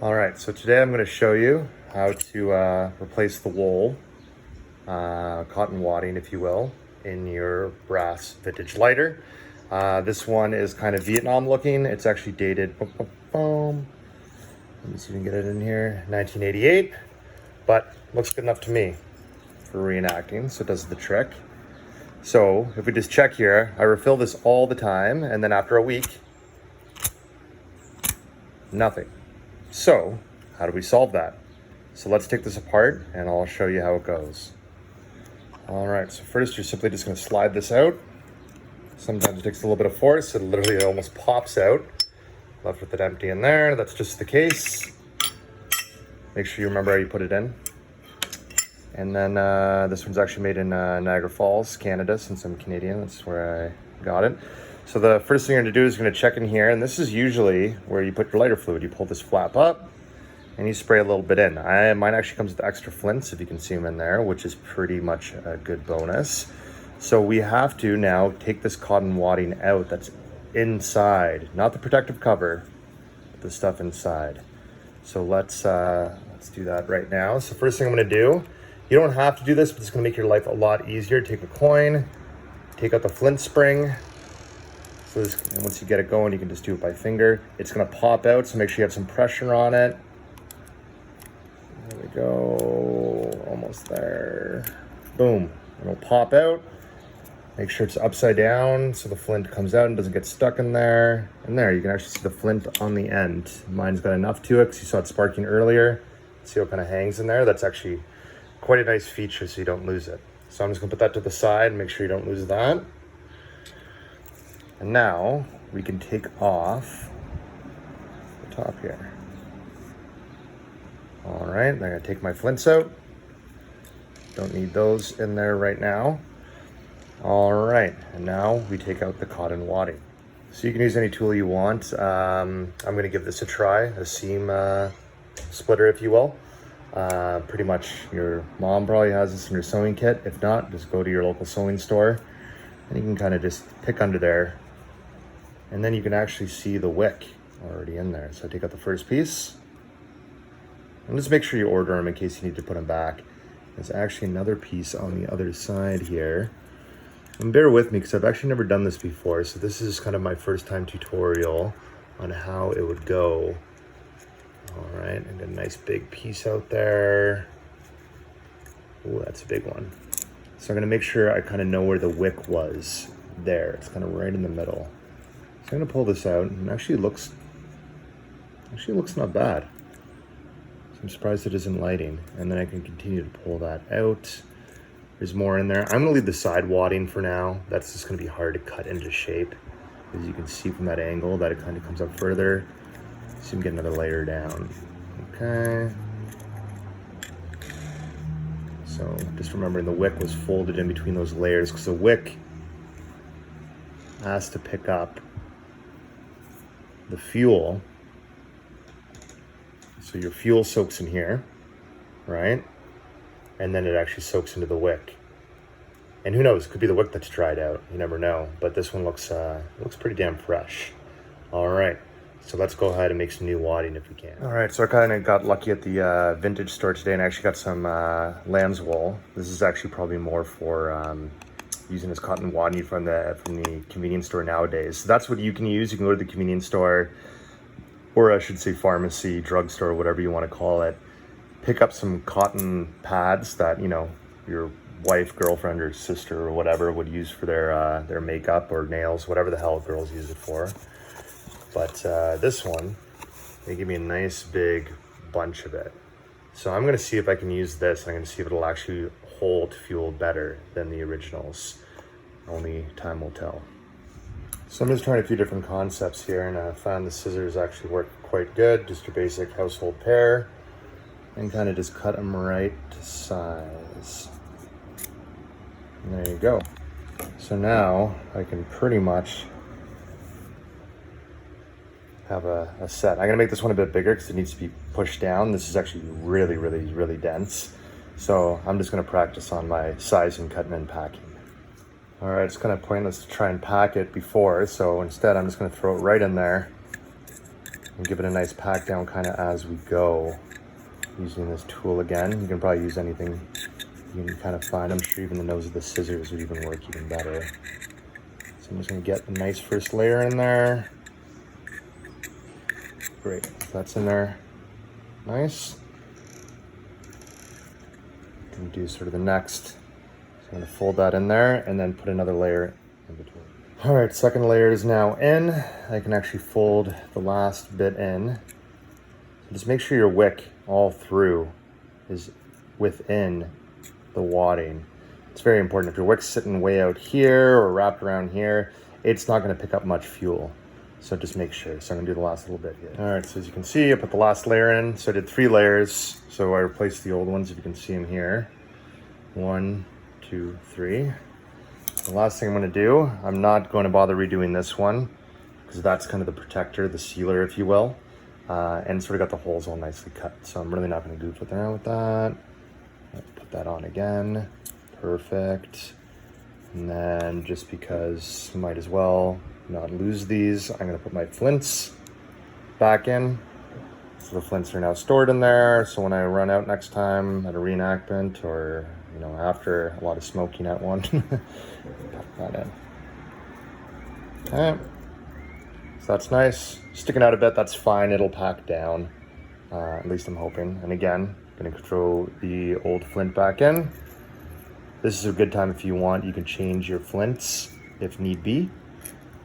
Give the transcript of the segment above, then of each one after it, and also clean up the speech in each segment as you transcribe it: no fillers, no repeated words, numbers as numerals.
All right, so today I'm going to show you how to replace the wool, cotton wadding, if you will, in your brass vintage lighter. This one is kind of Vietnam looking. It's actually dated, boom. Let me see if we can get it in here, 1988, but looks good enough to me for reenacting, so it does the trick. So if we just check here, I refill this all the time, and then after a week, nothing. So how do we solve that? So let's take this apart and I'll show you how it goes. All right, so first you're simply just gonna slide this out. Sometimes it takes a little bit of force. It literally almost pops out. Left with it empty in there. That's just the case. Make sure you remember how you put it in. And then this one's actually made in Niagara Falls, Canada, since I'm Canadian. That's where I got it. So the first thing you're gonna do is you're gonna check in here, and this is usually where you put your lighter fluid. You pull this flap up and you spray a little bit in. Mine actually comes with extra flints, if you can see them in there, which is pretty much a good bonus. So we have to now take this cotton wadding out that's inside, not the protective cover, but the stuff inside. So let's do that right now. So first thing I'm gonna do, you don't have to do this, but it's gonna make your life a lot easier. Take a coin, take out the flint spring. So this, once you get it going, you can just do it by finger. It's gonna pop out, so make sure you have some pressure on it. There we go, almost there. Boom, it'll pop out. Make sure it's upside down so the flint comes out and doesn't get stuck in there. And there, you can actually see the flint on the end. Mine's got enough to it because you saw it sparking earlier. See how it kind of hangs in there? That's actually quite a nice feature so you don't lose it. So I'm just gonna put that to the side and make sure you don't lose that. And now we can take off the top here. All right, I'm gonna take my flints out. Don't need those in there right now. All right, and now we take out the cotton wadding. So you can use any tool you want. I'm gonna give this a try, a seam splitter, if you will. Pretty much your mom probably has this in your sewing kit. If not, just go to your local sewing store and you can kind of just pick under there. And then you can actually see the wick already in there. So I take out the first piece. And just make sure you order them in case you need to put them back. There's actually another piece on the other side here. And bear with me because I've actually never done this before. So this is kind of my first time tutorial on how it would go. All right, and a nice big piece out there. Oh, that's a big one. So I'm gonna make sure I kind of know where the wick was there. It's kind of right in the middle. So I'm gonna pull this out, and actually looks not bad. So I'm surprised it isn't lighting. And then I can continue to pull that out. There's more in there. I'm gonna leave the side wadding for now. That's just gonna be hard to cut into shape. As you can see from that angle, that it kind of comes up further. So you can get another layer down. Okay. So just remembering the wick was folded in between those layers because the wick has to pick up the fuel. So your fuel soaks in here, right? And then it actually soaks into the wick. And who knows, it could be the wick that's dried out. You never know. But this one looks pretty damn fresh. All right, so let's go ahead and make some new wadding if we can. All right, so I kind of got lucky at the vintage store today and I actually got some lamb's wool. This is actually probably more for using as cotton wadding from the convenience store nowadays. So that's what you can use. You can go to the convenience store, or I should say pharmacy, drugstore, whatever you want to call it. Pick up some cotton pads that, you know, your wife, girlfriend, or sister or whatever would use for their makeup or nails, whatever the hell girls use it for. But this one, they give me a nice big bunch of it. So I'm gonna see if I can use this, and I'm gonna see if it'll actually hold fuel better than the originals. Only time will tell. So I'm just trying a few different concepts here, and I found the scissors actually work quite good. Just your basic household pair, and kind of just cut them right to size. And there you go. So now I can pretty much have a set. I'm gonna make this one a bit bigger because it needs to be pushed down. This is actually really, really, really dense. So I'm just gonna practice on my sizing, cutting and packing. All right, it's kind of pointless to try and pack it before, so instead I'm just gonna throw it right in there and give it a nice pack down kind of as we go. Using this tool again. You can probably use anything you can kind of find. I'm sure even the nose of the scissors would even work even better. So I'm just gonna get a nice first layer in there. Great, that's in there. Nice. And do sort of the next. So I'm gonna fold that in there and then put another layer in between. All right, second layer is now in. I can actually fold the last bit in. So just make sure your wick all through is within the wadding. It's very important. If your wick's sitting way out here or wrapped around here, it's not gonna pick up much fuel. So just make sure. So I'm gonna do the last little bit here. All right, so as you can see, I put the last layer in. So I did 3 layers. So I replaced the old ones, if you can see them here. 1, 2, 3. The last thing I'm gonna do, I'm not going to bother redoing this one because that's kind of the protector, the sealer, if you will. And sort of got the holes all nicely cut. So I'm really not gonna goof around with that. Put that on again, perfect. And then just because might as well not lose these, I'm gonna put my flints back in. So the flints are now stored in there. So when I run out next time at a reenactment or, you know, after a lot of smoking at one, pop that in. Okay, so that's nice. Sticking out a bit, that's fine, it'll pack down. At least I'm hoping. And again, gonna throw the old flint back in. This is a good time if you want, you can change your flints if need be.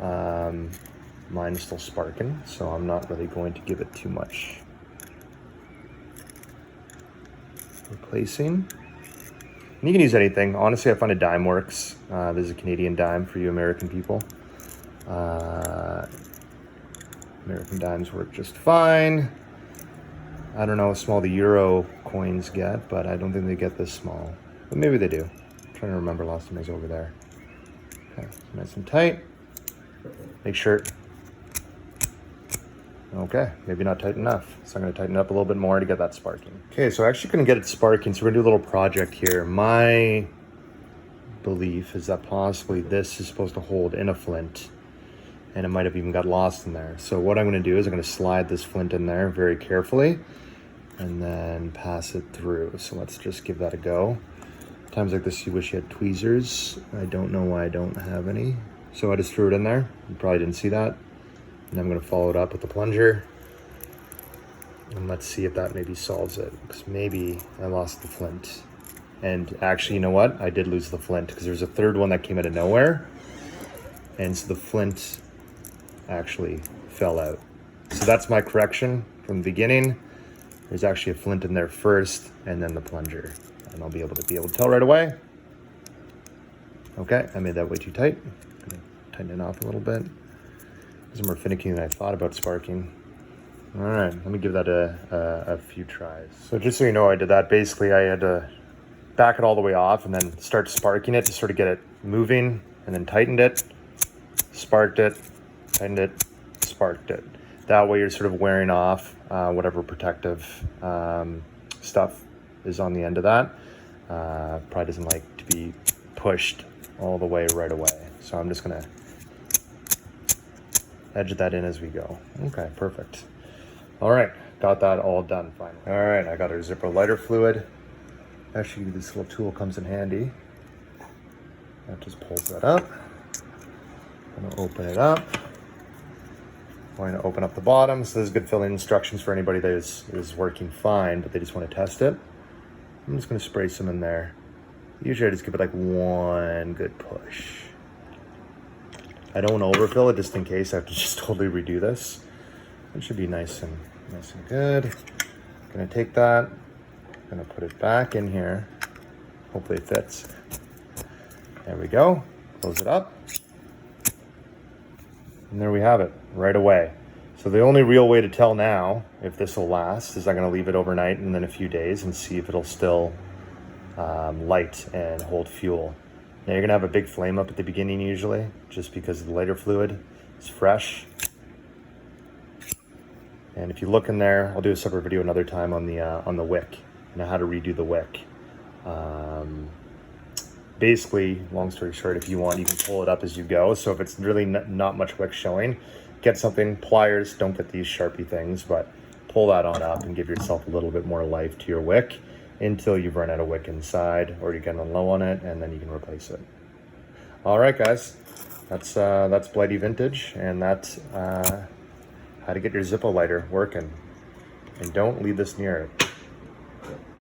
Mine is still sparking, so I'm not really going to give it too much replacing. And you can use anything. Honestly, I find a dime works. This is a Canadian dime for you American people. American dimes work just fine. I don't know how small the Euro coins get, but I don't think they get this small. But maybe they do. I'm trying to remember last time I was over there. Okay, nice and tight. Make sure. Okay, maybe not tight enough. So I'm gonna tighten it up a little bit more to get that sparking. Okay, so I actually couldn't get it sparking, so we're gonna do a little project here. My belief is that possibly this is supposed to hold in a flint, and it might have even got lost in there. So what I'm gonna do is I'm gonna slide this flint in there very carefully and then pass it through. So let's just give that a go. Times like this you wish you had tweezers. I don't know why I don't have any. So I just threw it in there. You probably didn't see that. And I'm gonna follow it up with the plunger. And let's see if that maybe solves it. Because maybe I lost the flint. And actually, you know what? I did lose the flint because there's a third one that came out of nowhere. And so the flint actually fell out. So that's my correction from the beginning. There's actually a flint in there first and then the plunger. And I'll be able to tell right away. Okay, I made that way too tight. I'm gonna tighten it off a little bit. It's more finicky than I thought about sparking. All right, let me give that a few tries. So just so you know, I did that. Basically, I had to back it all the way off and then start sparking it to sort of get it moving, and then tightened it, sparked it, tightened it, sparked it. That way you're sort of wearing off whatever protective stuff is on the end of that. Probably doesn't like to be pushed all the way right away. So I'm just gonna edge that in as we go. Okay, perfect. All right, got that all done finally. All right, I got our Zippo lighter fluid. Actually, this little tool comes in handy. That just pulls that up. I'm gonna open it up. I'm going to open up the bottom. So this is good filling instructions for anybody that is working fine, but they just want to test it. I'm just gonna spray some in there. Usually I just give it like one good push. I don't want to overfill it just in case I have to just totally redo this. It should be nice and good. Gonna take that, gonna put it back in here. Hopefully it fits. There we go. Close it up. And there we have it, right away. So the only real way to tell now if this will last is I'm gonna leave it overnight and then a few days and see if it'll still light and hold fuel. Now you're gonna have a big flame up at the beginning usually, just because the lighter fluid is fresh. And if you look in there, I'll do a separate video another time on the wick, and how to redo the wick. Basically, long story short, if you want, you can pull it up as you go. So if it's really not much wick showing, get something, pliers, don't get these Sharpie things, but pull that on up and give yourself a little bit more life to your wick until you've run out of wick inside or you're getting low on it, and then you can replace it. All right, guys, that's Blighty Vintage, and that's how to get your Zippo lighter working. And don't leave this near it.